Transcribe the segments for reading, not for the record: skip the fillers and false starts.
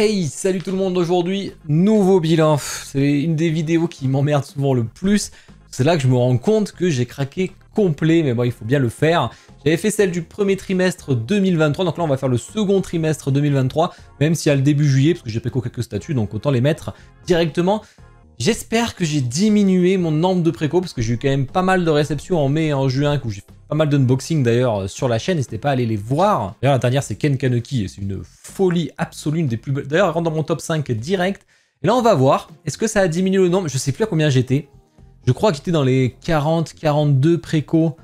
Hey, salut tout le monde, aujourd'hui, nouveau bilan. C'est une des vidéos qui m'emmerde souvent le plus. C'est là que je me rends compte que j'ai craqué complet, mais bon, il faut bien le faire. J'avais fait celle du premier trimestre 2023, donc là on va faire le second trimestre 2023, même s'il y a le début juillet, parce que j'ai préco quelques statuts, donc autant les mettre directement. J'espère que j'ai diminué mon nombre de préco, parce que j'ai eu quand même pas mal de réceptions en mai et en juin, où j'ai fait pas mal d'unboxing d'ailleurs sur la chaîne, n'hésitez pas à aller les voir. D'ailleurs la dernière c'est Ken Kaneki, et c'est une folie absolue, une des plus belles. D'ailleurs elle rentre dans mon top 5 direct. Et là on va voir, est-ce que ça a diminué le nombre? Je sais plus à combien j'étais. Je crois que j'étais dans les 40-42 préco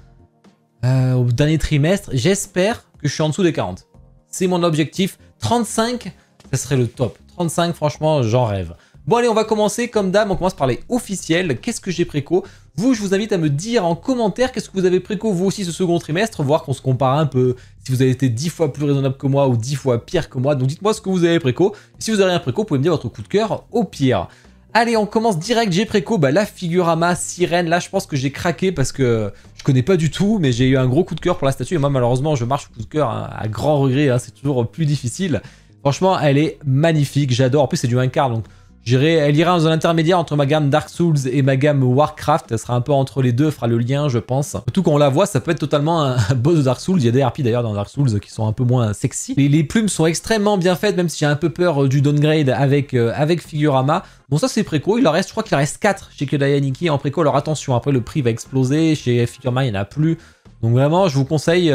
au dernier trimestre. J'espère que je suis en dessous des 40. C'est mon objectif. 35, ça serait le top. 35, franchement, j'en rêve. Bon allez, on va commencer comme d'hab, on commence par les officiels. Qu'est-ce que j'ai préco? Vous, je vous invite à me dire en commentaire qu'est-ce que vous avez préco vous aussi ce second trimestre, voir qu'on se compare un peu, si vous avez été 10 fois plus raisonnable que moi ou 10 fois pire que moi. Donc dites-moi ce que vous avez préco. Et si vous avez rien préco, vous pouvez me dire votre coup de cœur au pire. Allez, on commence direct, j'ai préco la Figurama Sirène. Là, je pense que j'ai craqué parce que je connais pas du tout, mais j'ai eu un gros coup de cœur pour la statue. Et moi, malheureusement, je marche au coup de cœur hein, à grand regret, hein, c'est toujours plus difficile. Franchement, elle est magnifique, j'adore. En plus, c'est du 1 quart, donc elle ira dans un intermédiaire entre ma gamme Dark Souls et ma gamme Warcraft. Elle sera un peu entre les deux, elle fera le lien, je pense. Surtout quand on la voit, ça peut être totalement un boss de Dark Souls. Il y a des harpies d'ailleurs dans Dark Souls qui sont un peu moins sexy. Les plumes sont extrêmement bien faites, même si j'ai un peu peur du downgrade avec Figurama. Bon, ça c'est préco. Il en reste, je crois qu'il en reste 4 chez Kedai Aniki en préco. Alors attention, après le prix va exploser. Chez Figurama, il n'y en a plus. Donc vraiment, je vous conseille.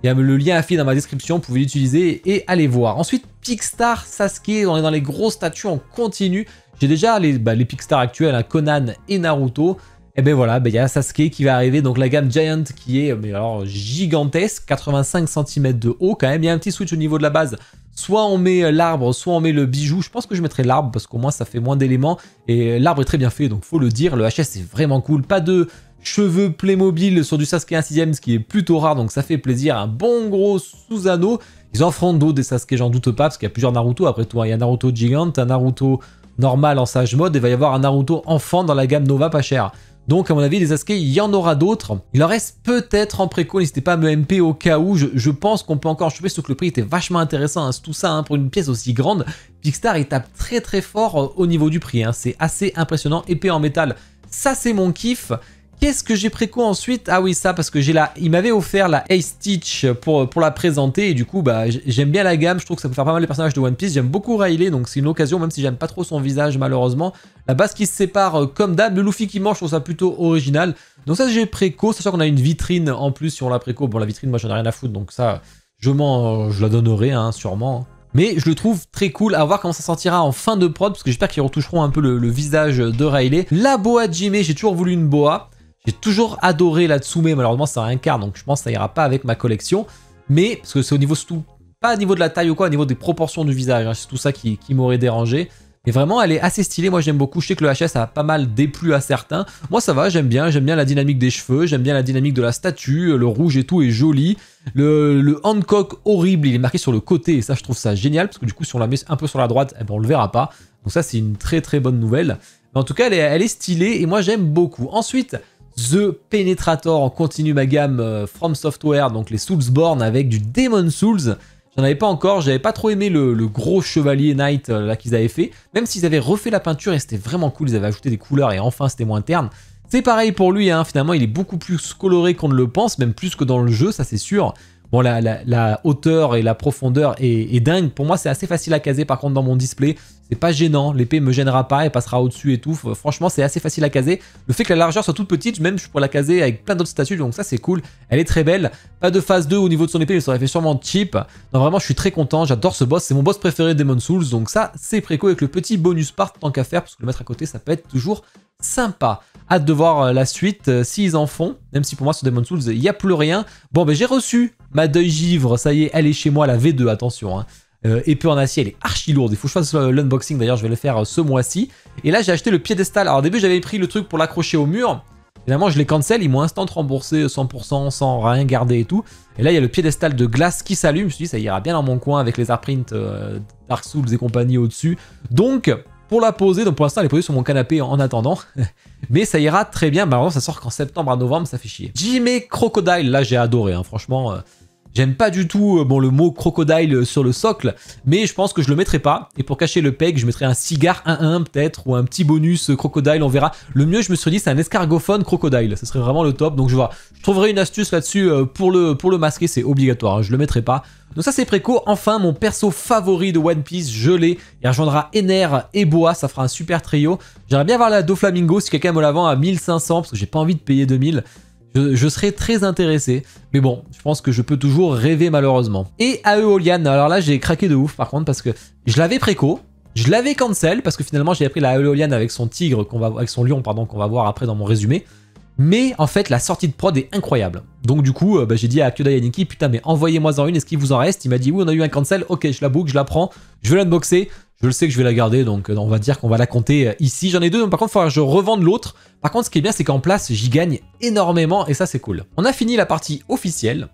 Il y a le lien affiché dans ma description, vous pouvez l'utiliser et aller voir. Ensuite, Picstar Sasuke, on est dans les gros statuts, on continue. J'ai déjà les Picstar actuels, hein, Conan et Naruto. Et ben voilà, il y a Sasuke qui va arriver, donc la gamme Giant qui est mais alors gigantesque, 85 cm de haut quand même. Il y a un petit switch au niveau de la base. Soit on met l'arbre, soit on met le bijou. Je pense que je mettrai l'arbre parce qu'au moins ça fait moins d'éléments. Et l'arbre est très bien fait, donc faut le dire. Le HS est vraiment cool. Pas de cheveux Playmobil sur du Sasuke 1/6, ce qui est plutôt rare, donc ça fait plaisir. Un bon gros Susanoo. Ils en feront d'autres des Sasuke, j'en doute pas, parce qu'il y a plusieurs Naruto après tout. Il y a un Naruto Gigant, un Naruto normal en sage mode, et il va y avoir un Naruto enfant dans la gamme Nova pas cher. Donc à mon avis, les Sasuke, il y en aura d'autres. Il en reste peut-être en préco, n'hésitez pas à me MP au cas où. Je pense qu'on peut encore choper, sauf que le prix était vachement intéressant. Hein. Tout ça, hein, pour une pièce aussi grande. Picstar, il tape très très fort au niveau du prix. Hein. C'est assez impressionnant. Épée en métal, ça c'est mon kiff. Qu'est-ce que j'ai préco ensuite? Ah oui, ça, parce que il m'avait offert la Ace Stitch pour la présenter, et du coup, j'aime bien la gamme, je trouve que ça peut faire pas mal les personnages de One Piece, j'aime beaucoup Riley, donc c'est une occasion, même si j'aime pas trop son visage, malheureusement. La base qui se sépare comme d'hab, le Luffy qui mange, je trouve ça plutôt original. Donc ça, j'ai préco, sachant qu'on a une vitrine en plus si on la préco. Bon, la vitrine, moi, j'en ai rien à foutre, donc ça, je la donnerai, hein, sûrement. Mais je le trouve très cool, à voir comment ça sortira en fin de prod, parce que j'espère qu'ils retoucheront un peu le visage de Riley. La boa Jime, j'ai toujours voulu une boa. J'ai toujours adoré la Tsume, malheureusement c'est un quart, donc je pense que ça ira pas avec ma collection. Mais, parce que c'est au niveau surtout, pas au niveau de la taille ou quoi, au niveau des proportions du visage, hein, c'est tout ça qui m'aurait dérangé. Mais vraiment, elle est assez stylée, moi j'aime beaucoup. Je sais que le HS a pas mal déplu à certains. Moi ça va, j'aime bien la dynamique des cheveux, j'aime bien la dynamique de la statue, le rouge et tout est joli. Le Hancock horrible, il est marqué sur le côté, et ça je trouve ça génial, parce que du coup si on la met un peu sur la droite, eh ben, on le verra pas. Donc ça c'est une très très bonne nouvelle. Mais en tout cas, elle est stylée, et moi j'aime beaucoup. Ensuite, The Penetrator, on continue ma gamme From Software, donc les Soulsborne avec du Demon Souls. J'en avais pas encore, j'avais pas trop aimé le gros chevalier Knight là qu'ils avaient fait, même s'ils avaient refait la peinture et c'était vraiment cool, ils avaient ajouté des couleurs et enfin c'était moins terne. C'est pareil pour lui, hein, finalement il est beaucoup plus coloré qu'on ne le pense, même plus que dans le jeu, ça c'est sûr. Bon, la hauteur et la profondeur est dingue. Pour moi, c'est assez facile à caser. Par contre, dans mon display, c'est pas gênant. L'épée me gênera pas, elle passera au-dessus et tout. Franchement, c'est assez facile à caser. Le fait que la largeur soit toute petite, même je pourrais la caser avec plein d'autres statues. Donc ça, c'est cool. Elle est très belle. Pas de phase 2 au niveau de son épée, mais ça aurait fait sûrement cheap. Non, vraiment, je suis très content. J'adore ce boss. C'est mon boss préféré de Demon Souls. Donc ça, c'est préco avec le petit bonus part tant qu'à faire. Parce que le mettre à côté, ça peut être toujours sympa. Hâte de voir la suite s'ils en font, même si pour moi sur Demon Souls il n'y a plus rien. Bon j'ai reçu ma deuil givre, ça y est, elle est chez moi, la V2, attention hein. Épée en acier, elle est archi lourde, il faut que je fasse l'unboxing, d'ailleurs je vais le faire ce mois-ci. Et là j'ai acheté le piédestal, alors au début j'avais pris le truc pour l'accrocher au mur, finalement je l'ai cancel, ils m'ont instant remboursé 100% sans rien garder et tout. Et là il y a le piédestal de glace qui s'allume, je me suis dit ça ira bien dans mon coin avec les artprints Dark Souls et compagnie au-dessus. Donc pour la poser, donc pour l'instant elle est posée sur mon canapé en attendant, mais ça ira très bien. Bah, ça sort qu'en septembre à novembre, ça fait chier. Jime Crocodile, là j'ai adoré, hein. Franchement, J'aime pas du tout bon, le mot crocodile sur le socle, mais je pense que je le mettrai pas. Et pour cacher le peg, je mettrai un cigare 1-1 peut-être, ou un petit bonus crocodile, on verra. Le mieux, je me suis dit, c'est un escargophone crocodile. Ce serait vraiment le top. Donc je trouverai une astuce là-dessus pour le masquer, c'est obligatoire, hein, je le mettrai pas. Donc ça c'est préco. Enfin, mon perso favori de One Piece, je l'ai. Il rejoindra Ener et Boa, ça fera un super trio. J'aimerais bien voir la Doflamingo si quelqu'un me la vend à 1500, parce que j'ai pas envie de payer 2000. Je serais très intéressé, mais bon, je pense que je peux toujours rêver malheureusement. Et Aeolian, alors là j'ai craqué de ouf par contre parce que je l'avais préco, je l'avais cancel parce que finalement j'avais pris la Aeolian avec son tigre, avec son lion pardon, qu'on va voir après dans mon résumé. Mais en fait la sortie de prod est incroyable. Donc du coup j'ai dit à Kyodai Aniki, putain mais envoyez-moi-en une, est-ce qu'il vous en reste? Il m'a dit oui on a eu un cancel, ok je la book, je la prends, je vais l'unboxer. Je le sais que je vais la garder, donc on va dire qu'on va la compter ici. J'en ai deux, donc par contre, il faudra que je revende l'autre. Par contre, ce qui est bien, c'est qu'en place, j'y gagne énormément, et ça, c'est cool. On a fini la partie officielle,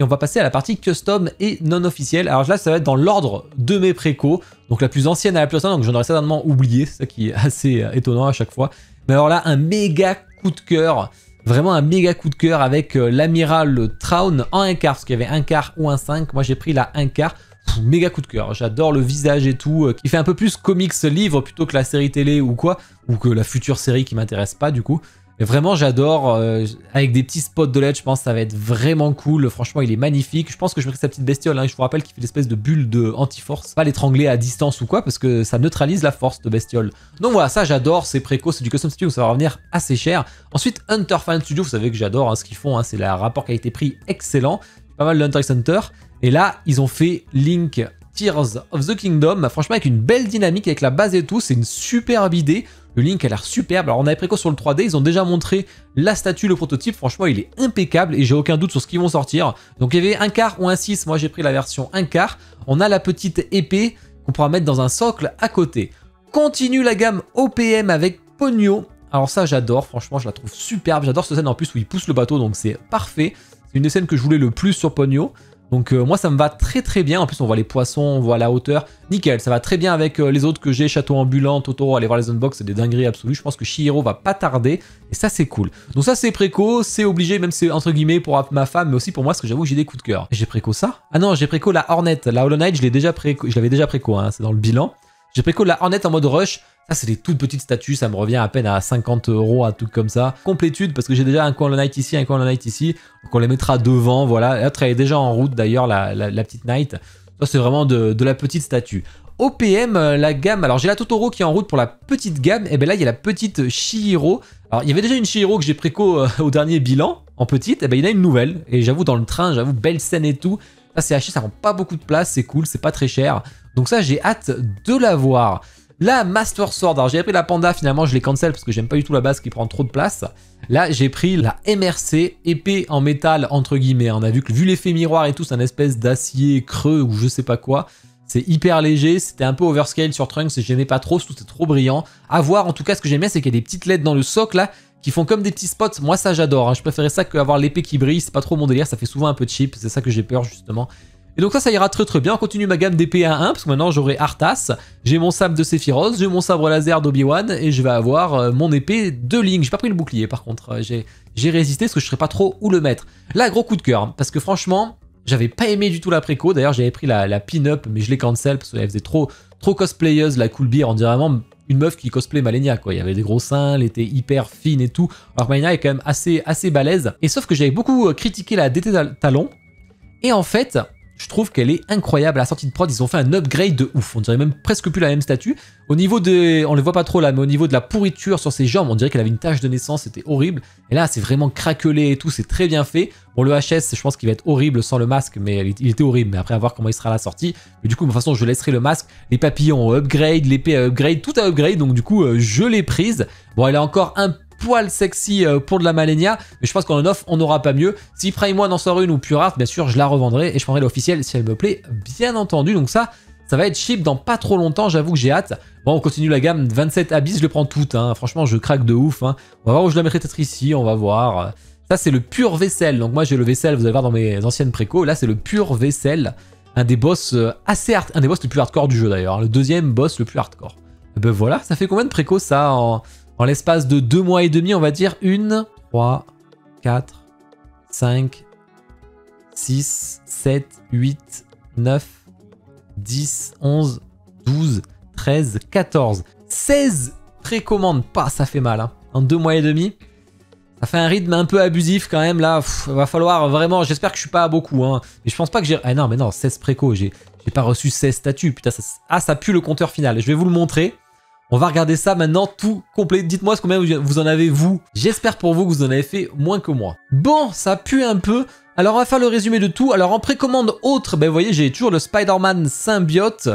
et on va passer à la partie custom et non officielle. Alors là, ça va être dans l'ordre de mes précos, donc la plus ancienne à la plus ancienne, donc j'en aurais certainement oublié, c'est ça qui est assez étonnant à chaque fois. Mais alors là, un méga coup de cœur, vraiment un méga coup de cœur avec l'amiral Traun en 1 quart, parce qu'il y avait 1 quart ou 1 5. Moi, j'ai pris la 1 quart. Méga coup de cœur, j'adore le visage et tout, qui fait un peu plus comics livre plutôt que la série télé ou quoi, ou que la future série qui m'intéresse pas du coup. Mais vraiment j'adore, avec des petits spots de LED, je pense que ça va être vraiment cool, franchement il est magnifique. Je pense que je mettrai sa petite bestiole, hein, je vous rappelle qu'il fait l'espèce de bulle de anti-force, pas l'étrangler à distance ou quoi, parce que ça neutralise la force de bestiole. Donc voilà, ça j'adore, c'est préco, c'est du custom studio, ça va revenir assez cher. Ensuite Hunter Fan Studio, vous savez que j'adore hein, ce qu'ils font, hein, c'est le rapport qualité-prix excellent, pas mal de Hunter x Hunter. Et là, ils ont fait Link Tears of the Kingdom, franchement avec une belle dynamique, avec la base et tout, c'est une superbe idée. Le Link a l'air superbe, alors on avait préco sur le 3D, ils ont déjà montré la statue, le prototype, franchement il est impeccable et j'ai aucun doute sur ce qu'ils vont sortir. Donc il y avait 1 quart ou 1 6, moi j'ai pris la version 1 quart. On a la petite épée qu'on pourra mettre dans un socle à côté. Continue la gamme OPM avec Ponyo. Alors ça j'adore, franchement je la trouve superbe, j'adore cette scène en plus où il pousse le bateau, donc c'est parfait. C'est une des scènes que je voulais le plus sur Ponyo. Donc moi ça me va très très bien, en plus on voit les poissons, on voit la hauteur, nickel, ça va très bien avec les autres que j'ai, Château Ambulant, Totoro, allez voir les unbox, c'est des dingueries absolues, je pense que Chihiro va pas tarder, et ça c'est cool. Donc ça c'est préco, c'est obligé, même c'est entre guillemets pour ma femme, mais aussi pour moi, parce que j'avoue que j'ai des coups de cœur. J'ai préco ça? Ah non, j'ai préco la Hornet, la Hollow Knight, je l'avais déjà préco, hein, c'est dans le bilan. J'ai préco la Hornet en mode rush. Ça, c'est des toutes petites statues, ça me revient à peine à 50 €, un truc comme ça. Complétude, parce que j'ai déjà un coin Hollow Knight ici, un coin Hollow Knight ici. Donc on les mettra devant, voilà. L'autre, elle est déjà en route d'ailleurs, la petite Knight. Ça, c'est vraiment de la petite statue. OPM, la gamme, alors j'ai la Totoro qui est en route pour la petite gamme. Et bien là, il y a la petite Chihiro. Alors, il y avait déjà une Chihiro que j'ai préco au dernier bilan, en petite. Et bien, il y en a une nouvelle. Et j'avoue, dans le train, j'avoue, belle scène et tout. Ça, c'est haché, ça prend pas beaucoup de place, c'est cool, c'est pas très cher. Donc ça, j'ai hâte de la voir. La Master Sword, alors j'avais pris la Panda, finalement je l'ai cancel parce que j'aime pas du tout la base qui prend trop de place. Là j'ai pris la MRC, épée en métal entre guillemets. On a vu que vu l'effet miroir et tout, c'est un espèce d'acier creux ou je sais pas quoi. C'est hyper léger, c'était un peu overscale sur Trunks et j'aimais pas trop, tout c'est trop brillant. À voir, en tout cas ce que j'aime bien c'est qu'il y a des petites LED dans le socle là qui font comme des petits spots. Moi ça j'adore, hein. Je préférais ça qu'avoir l'épée qui brille, c'est pas trop mon délire, ça fait souvent un peu cheap, c'est ça que j'ai peur justement. Et donc ça ira très très bien, on continue ma gamme d'épée à 1, parce que maintenant j'aurai Arthas, j'ai mon sabre de Sephiroth, j'ai mon sabre laser d'Obi-Wan, et je vais avoir mon épée de Link. J'ai pas pris le bouclier par contre, j'ai résisté parce que je ne saurais pas trop où le mettre. Là, gros coup de cœur, parce que franchement, j'avais pas aimé du tout la préco, d'ailleurs j'avais pris la pin-up, mais je l'ai cancel, parce qu'elle faisait trop cosplayeuse, la Cool Beer, on dirait vraiment une meuf qui cosplay Malenia, quoi. Il y avait des gros seins, elle était hyper fine et tout, alors que Malenia est quand même assez balèze. Et sauf que j'avais beaucoup critiqué la DT Talon, et en fait... je trouve qu'elle est incroyable à la sortie de prod, ils ont fait un upgrade de ouf, on dirait même presque plus la même statue. Au niveau de, on les voit pas trop là, mais au niveau de la pourriture sur ses jambes, on dirait qu'elle avait une tache de naissance, c'était horrible. Et là c'est vraiment craquelé et tout, c'est très bien fait. Bon le HS je pense qu'il va être horrible sans le masque, mais il était horrible, mais après à voir comment il sera à la sortie. Mais du coup de toute façon je laisserai le masque, les papillons upgrade, l'épée upgrade, tout à upgrade, donc du coup je l'ai prise. Bon elle est encore un poil sexy pour de la Malenia, mais je pense qu'en off on n'aura pas mieux. Si Prime One en sort une ou Pure Art, bien sûr je la revendrai et je prendrai l'officiel si elle me plaît, bien entendu. Donc ça va être cheap dans pas trop longtemps, j'avoue que j'ai hâte. Bon on continue la gamme 27 Abyss, je le prends toute, hein. Franchement je craque de ouf, hein. On va voir où je la mettrai, peut-être ici, on va voir. Ça c'est le pur vaisselle, donc moi j'ai le vaisselle, vous allez voir dans mes anciennes préco, là c'est le pur vaisselle, un des boss un des boss les plus hardcore du jeu d'ailleurs, hein. Le deuxième boss le plus hardcore. Et ben voilà, ça fait combien de préco ça en l'espace de 2 mois et demi, on va dire 1, 3, 4, 5, 6, 7, 8, 9, 10, 11, 12, 13, 14, 16 précommandes. Pas, ça fait mal, hein. En 2 mois et demi. Ça fait un rythme un peu abusif quand même, là. Va falloir vraiment... J'espère que je suis pas à beaucoup, hein. Mais je pense pas que j'ai... Ah non, mais non, 16 préco. J'ai pas reçu 16 statuts. Putain, ça... Ah, ça pue le compteur final. Je vais vous le montrer. On va regarder ça maintenant tout complet. Dites-moi combien vous en avez, vous. J'espère pour vous que vous en avez fait moins que moi. Bon, ça pue un peu. Alors, on va faire le résumé de tout. Alors, en précommande autre, ben, vous voyez, j'ai toujours le Spider-Man Symbiote.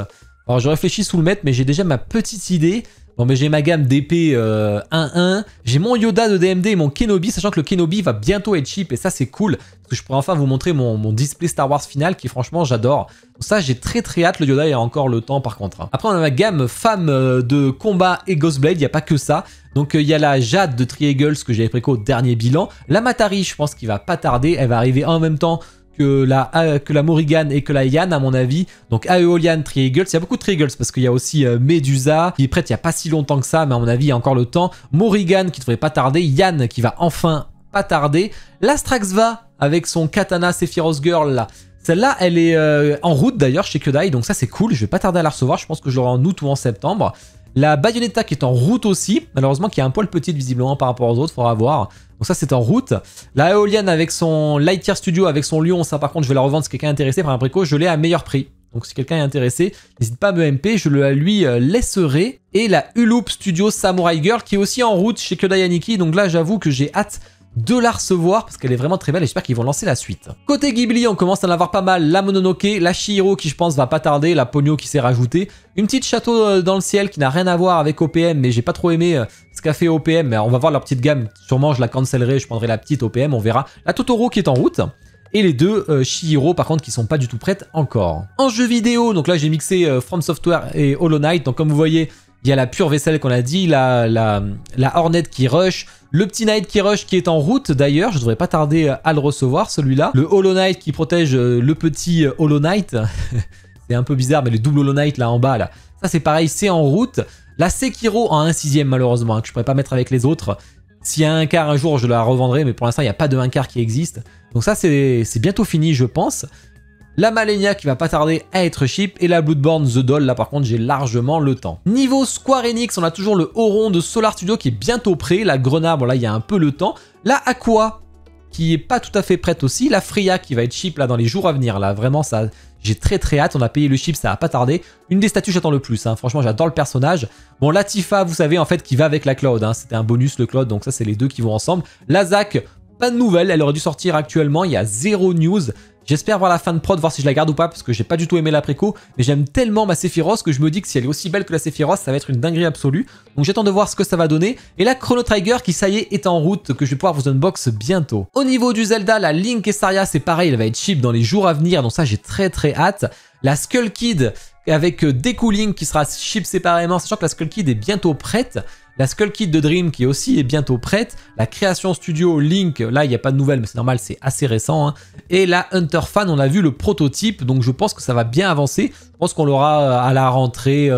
Alors, je réfléchis sous le mettre, mais j'ai déjà ma petite idée. Bon, mais j'ai ma gamme d'épée 1-1. J'ai mon Yoda de DMD et mon Kenobi, sachant que le Kenobi va bientôt être cheap. Et ça, c'est cool. Parce que je pourrais enfin vous montrer mon display Star Wars final qui, franchement, j'adore. Donc ça, j'ai très hâte. Le Yoda, il y a encore le temps, par contre. Après, on a ma gamme femme de combat et Ghostblade. Il n'y a pas que ça. Donc, il y a la Jade de Tri-Eagles que j'avais préco au dernier bilan. La Matari, je pense qu'il va pas tarder. Elle va arriver en même temps que la Morrigan et que la Yann, à mon avis. Donc Aeolian, Tri-Eagles. Il y a beaucoup de Tri-Eagles parce qu'il y a aussi Medusa qui est prête il n'y a pas si longtemps que ça, mais à mon avis il y a encore le temps. Morrigan qui devrait pas tarder. Yann qui va enfin pas tarder. La Straxva avec son Katana Sephiroth Girl là. Celle-là, elle est en route d'ailleurs chez Kyodai, donc ça c'est cool. Je vais pas tarder à la recevoir. Je pense que je l'aurai en août ou en septembre. La Bayonetta qui est en route aussi. Malheureusement qui est un poil petite visiblement par rapport aux autres, faudra voir. Donc ça c'est en route. La Aeolian avec son Lightyear Studio, avec son Lion, ça par contre je vais la revendre si quelqu'un est intéressé par un préco, je l'ai à meilleur prix. Donc si quelqu'un est intéressé, n'hésite pas à me MP, je le lui laisserai. Et la Uloop Studio Samurai Girl qui est aussi en route chez Kyodai Aniki. Donc là j'avoue que j'ai hâte de la recevoir parce qu'elle est vraiment très belle et j'espère qu'ils vont lancer la suite. Côté Ghibli, on commence à en avoir pas mal. La Mononoke, la Chihiro qui je pense va pas tarder, la Ponyo qui s'est rajoutée. Une petite château dans le ciel qui n'a rien à voir avec OPM, mais j'ai pas trop aimé ce qu'a fait OPM. Mais on va voir leur petite gamme, sûrement je la cancellerai, je prendrai la petite OPM, on verra. La Totoro qui est en route. Et les deux Chihiro par contre qui sont pas du tout prêtes encore. En jeu vidéo, donc là j'ai mixé From Software et Hollow Knight. Donc comme vous voyez, il y a la pure vaisselle qu'on a dit, la Hornet qui rush, le petit Knight qui rush qui est en route d'ailleurs, je devrais pas tarder à le recevoir celui-là. Le Hollow Knight qui protège le petit Hollow Knight, c'est un peu bizarre mais le double Hollow Knight là en bas là, ça c'est pareil, c'est en route. La Sekiro en 1/6 malheureusement, que je pourrais pas mettre avec les autres. S'il y a un quart un jour je la revendrai mais pour l'instant il n'y a pas de 1 quart qui existe. Donc ça c'est bientôt fini je pense. La Malenia qui va pas tarder à être cheap et la Bloodborne The Doll, là par contre j'ai largement le temps. Niveau Square Enix, on a toujours le Auron de Solar Studio qui est bientôt prêt, la Grenade, bon là il y a un peu le temps, la Aqua qui est pas tout à fait prête aussi, la Freya qui va être cheap là dans les jours à venir, là vraiment ça j'ai très hâte, on a payé le chip, ça va pas tarder. Une des statues j'attends le plus, hein. Franchement j'adore le personnage. Bon la Tifa vous savez en fait qui va avec la Cloud, hein. C'était un bonus le Cloud donc ça c'est les deux qui vont ensemble. La Zac, pas de nouvelles, elle aurait dû sortir actuellement, il y a 0 news. J'espère voir la fin de prod, voir si je la garde ou pas, parce que j'ai pas du tout aimé la préco, mais j'aime tellement ma Sephiroth que je me dis que si elle est aussi belle que la Sephiroth, ça va être une dinguerie absolue. Donc j'attends de voir ce que ça va donner. Et la Chrono Trigger qui, ça y est en route, que je vais pouvoir vous unbox bientôt. Au niveau du Zelda, la Link Estaria, c'est pareil, elle va être cheap dans les jours à venir, donc ça j'ai très hâte. La Skull Kid avec Deku Link qui sera cheap séparément, sachant que la Skull Kid est bientôt prête. La Skull Kid de Dream qui aussi est bientôt prête. La Création Studio Link, là il n'y a pas de nouvelles mais c'est normal, c'est assez récent. Hein. Et la Hunter Fan, on a vu le prototype, donc je pense que ça va bien avancer. Je pense qu'on l'aura à la rentrée,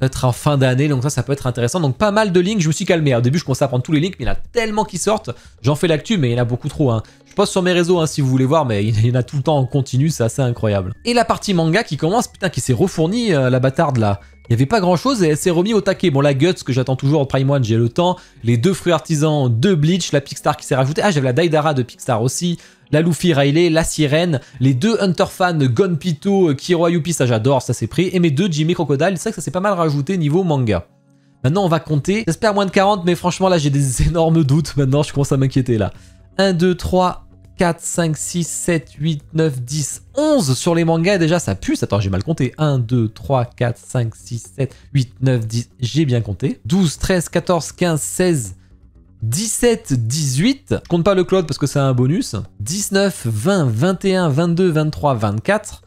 peut-être en fin d'année, donc ça peut être intéressant. Donc pas mal de Link, je me suis calmé. Au début je commençais à prendre tous les Links, mais il y en a tellement qui sortent. J'en fais l'actu, mais il y en a beaucoup trop. Hein. Je poste sur mes réseaux hein, si vous voulez voir, mais il y en a tout le temps en continu, c'est assez incroyable. Et la partie manga qui commence, putain, qui s'est refournie, la bâtarde là. Il n'y avait pas grand chose et elle s'est remis au taquet. Bon, la Guts que j'attends toujours au Prime One, j'ai le temps. Les 2 fruits artisans, 2 Bleach, la Pickstar qui s'est rajoutée. Ah, j'avais la Daidara de Pickstar aussi. La Luffy Riley, la Sirène. Les 2 Hunter Fan, Gonpito, Kiro Ayupi, ça j'adore, ça c'est pris. Et mes 2 Jimmy Crocodile, c'est vrai que ça s'est pas mal rajouté niveau manga. Maintenant, on va compter. J'espère moins de 40, mais franchement, là, j'ai des énormes doutes. Maintenant, je commence à m'inquiéter là. 1, 2, 3... 4, 5, 6, 7, 8, 9, 10, 11 sur les mangas déjà ça pue. Attends j'ai mal compté, 1, 2, 3, 4, 5, 6, 7, 8, 9, 10, j'ai bien compté. 12, 13, 14, 15, 16, 17, 18, je compte pas le Cloud parce que c'est un bonus. 19, 20, 21, 22, 23, 24.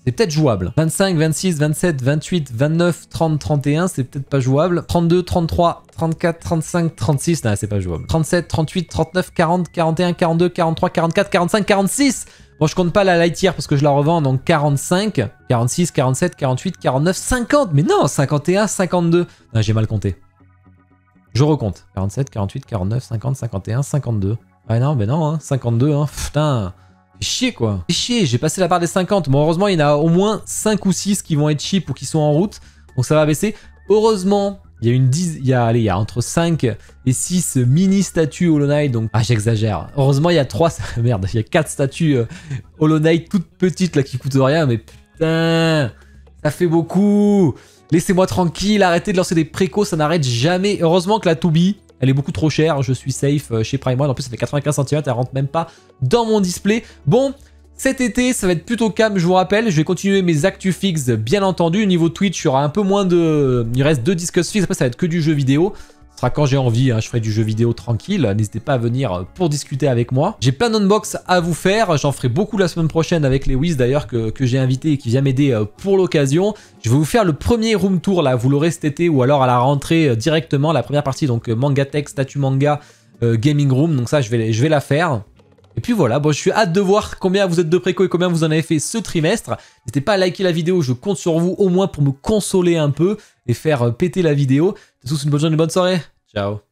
C'est peut-être jouable. 25, 26, 27, 28, 29, 30, 31, c'est peut-être pas jouable. 32, 33, 34, 35, 36, non, c'est pas jouable. 37, 38, 39, 40, 41, 42, 43, 44, 45, 46. Bon, je compte pas la Lightyear parce que je la revends, donc 45, 46, 47, 48, 49, 50. Mais non, 51, 52. Non, j'ai mal compté. Je recompte. 47, 48, 49, 50, 51, 52. Ah non, mais non, hein, 52, hein, putain. C'est chier quoi. C'est chier, j'ai passé la barre des 50. Bon, heureusement, il y en a au moins 5 ou 6 qui vont être cheap ou qui sont en route. Donc ça va baisser. Heureusement, il y a allez, il y a entre 5 et 6 mini statues Hollow Knight. Donc, ah, j'exagère. Heureusement, il y a 3, merde, il y a 4 statues Hollow Knight toutes petites là qui coûtent rien. Mais putain, ça fait beaucoup. Laissez-moi tranquille, arrêtez de lancer des précos, ça n'arrête jamais. Heureusement que la Toubi, elle est beaucoup trop chère. Je suis safe chez Prime One. En plus, ça fait 95 cm, elle rentre même pas dans mon display. Bon, cet été, ça va être plutôt calme, je vous rappelle. Je vais continuer mes actus fixes, bien entendu. Au niveau Twitch, il y aura un peu moins de... Il reste 2 discuss fixes. Après, ça va être que du jeu vidéo. Ce sera quand j'ai envie, hein. Je ferai du jeu vidéo tranquille. N'hésitez pas à venir pour discuter avec moi. J'ai plein d'unbox à vous faire. J'en ferai beaucoup la semaine prochaine avec Lewis d'ailleurs que j'ai invité et qui vient m'aider pour l'occasion. Je vais vous faire le premier room tour là. Vous l'aurez cet été ou alors à la rentrée directement. La première partie, donc manga tech, statut manga, gaming room. Donc ça, je vais la faire. Et puis voilà, bon, je suis hâte de voir combien vous êtes de préco et combien vous en avez fait ce trimestre. N'hésitez pas à liker la vidéo, je compte sur vous au moins pour me consoler un peu et faire péter la vidéo. C'est tous une bonne journée, une bonne soirée. Ciao.